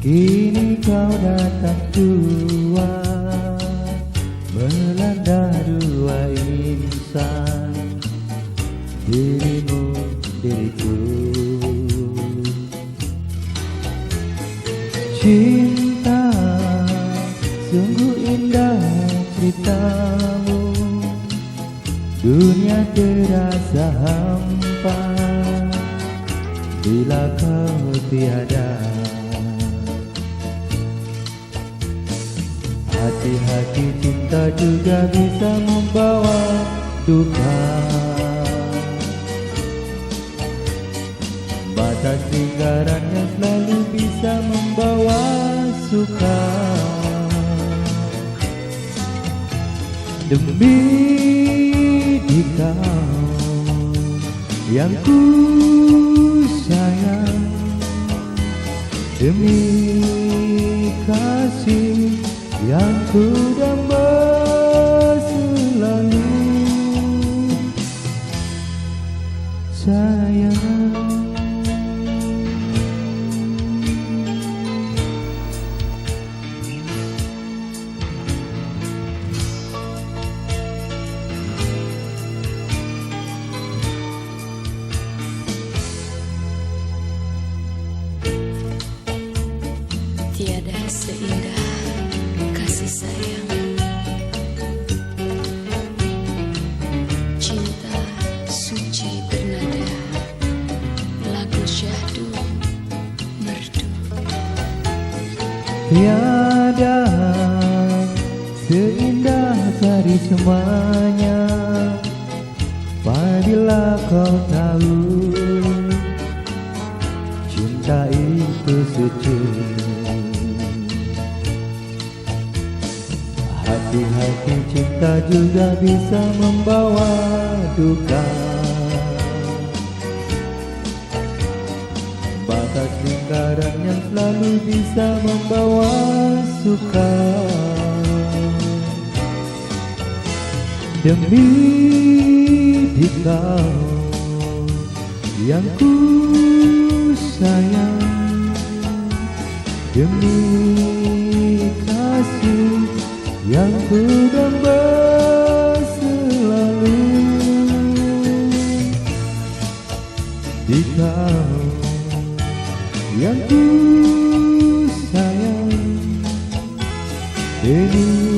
kini kau datang tua, melanda dua insan, dirimu, diriku. Cinta, sungguh indah ceritamu, dunia terasa hampa bila kau tiada. Hati-hati cinta juga bisa membawa duka, batas lingkaran yang selalu bisa membawa suka. Demi di kau yang ku sayang, demi kasih yang ku damba selalu, sayang. Tiada seindah kasih sayang, cinta suci bernada, lagu syahdu merdu. Tiada seindah dari semuanya, apabila kau tahu cinta itu suci. Hati-hati cinta juga bisa membawa duka, batas lingkaran yang selalu bisa membawa suka. Demi di kau yang ku sayang, demi kasih yang ku damba selalu, di kau yang ku sayang, demi